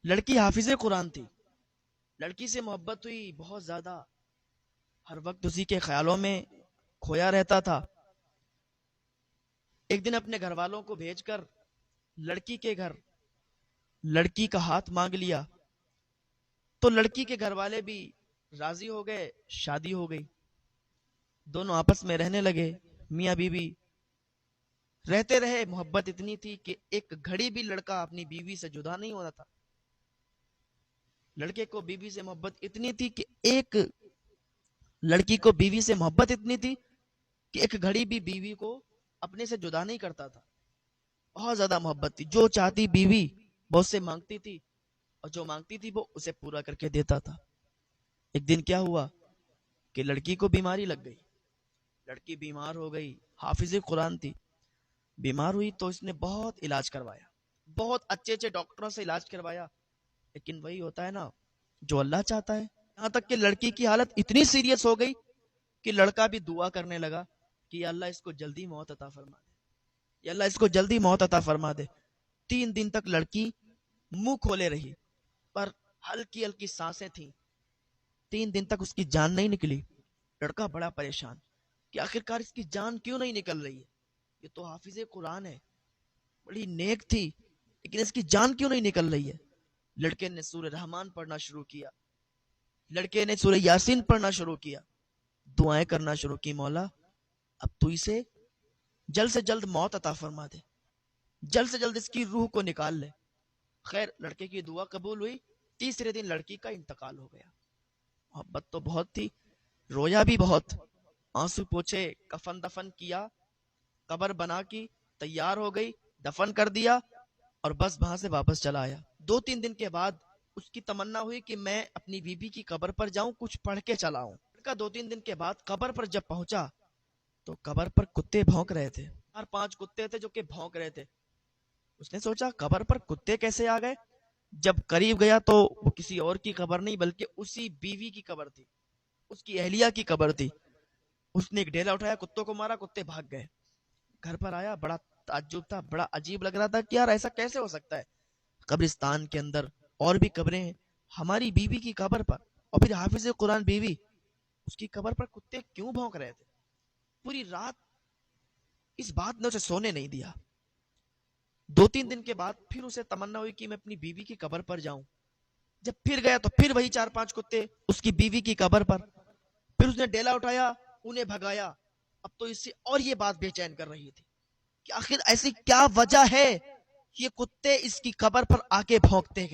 لڑکی حافظ قرآن تھی. لڑکی سے محبت ہوئی بہت زیادہ. ہر وقت اسی کے خیالوں میں کھویا رہتا تھا. ایک دن اپنے گھر والوں کو بھیج کر لڑکی کے گھر لڑکی کا ہاتھ مانگ لیا. تو لڑکی کے گھر والے بھی راضی ہو گئے. شادی ہو گئی. دونوں آپس میں رہنے لگے. میاں بیوی رہتے رہے. محبت اتنی تھی کہ ایک گھڑی بھی لڑکا اپنی بیوی سے جدا نہیں ہوتا تھا. لڑکے کو بیوی سے محبت اتنی تھی کہ ایک لڑکی کو بیوی سے محبت اتنی تھی کہ ایک گھڑی بھی بیوی کو اپنے سے جدا نہیں کرتا تھا. بہت زیادہ محبت تھی. جو چاہتی بیوی وہ اس سے مانگتی تھی, اور جو مانگتی تھی وہ اسے پورا کر کے دیتا تھا. ایک دن کیا ہوا کہ لڑکی کو بیماری لگ گئی. لڑکی بیمار ہو گئی. حافظ قرآن تھی. بیمار ہوئی تو اس نے بہت علاج کروایا. بہت اچھے اچھے ڈاکٹروں سے علاج کروایا. لیکن وہی ہوتا ہے نا جو اللہ چاہتا ہے. یہاں تک کہ لڑکی کی حالت اتنی سیریس ہو گئی کہ لڑکا بھی دعا کرنے لگا کہ یا اللہ اس کو جلدی موت عطا فرما دے, یا اللہ اس کو جلدی موت عطا فرما دے. 3 دن تک لڑکی منہ کھولے رہی پر ہلکی ہلکی سانسیں تھیں. 3 دن تک اس کی جان نہیں نکلی. لڑکا بڑا پریشان کہ آخرکار اس کی جان کیوں نہیں نکل رہی ہے. یہ تو حافظ قرآن ہے, بڑی نیک تھی, لیکن اس کی جان کیوں نہیں نکل رہی ہے. لڑکے نے سورہ رحمان پڑھنا شروع کیا. لڑکے نے سورہ یاسین پڑھنا شروع کیا. دعائیں کرنا شروع کی, مولا اب تو اسے جلد سے جلد موت عطا فرما دے, جلد سے جلد اس کی روح کو نکال لے. خیر لڑکے کی دعا قبول ہوئی. تیسرے دن لڑکی کا انتقال ہو گیا. محبت تو بہت تھی, رویا بھی بہت, آنسو پوچھے, کفن دفن کیا, قبر بنا کی, تیار ہو گئی, دفن کر دیا, اور بس وہاں سے واپس چلا آیا. 2-3 دن کے بعد اس کی تمنا ہوئی کہ میں اپنی بیوی کی قبر پر جاؤں, کچھ پڑھ کے چلا آؤں. 2-3 دن کے بعد قبر پر جب پہنچا تو قبر پر کتے بھونک رہے تھے. 4-5 کتے تھے جو کہ بھونک رہے تھے. اس نے سوچا قبر پر کتے کیسے آ گئے. جب قریب گیا تو وہ کسی اور کی قبر نہیں بلکہ اسی بیوی کی قبر تھی, اس کی اہلیہ کی قبر تھی. اس نے ایک ڈیلا اٹھایا, کتوں کو مارا, کتے بھاگ گئے. گھر پر آیا, بڑا تعجب تھا, بڑا عجیب لگ رہا تھا کہ یار ایسا کیسے ہو سکتا ہے. قبرستان کے اندر اور بھی قبریں ہیں, ہماری بیوی کی قبر پر, اور پھر حافظ قرآن بیوی, اس کی قبر پر کتے کیوں بھونک رہے تھے. پوری رات اس بات نے اسے سونے نہیں دیا. 2-3 دن کے بعد پھر اسے تمنا ہوئی کہ میں اپنی بیوی کی قبر پر جاؤں. جب پھر گیا تو پھر وہی 4-5 کتے اس کی بیوی کی قبر پر. پھر اس نے ڈیلا اٹھایا, انہیں بھگایا. اب تو اس سے اور یہ بات بے چین کر رہی تھی کہ آخر ایسی کیا وجہ ہے یہ کتے اس کی قبر پر آ کے بھونکتے ہیں.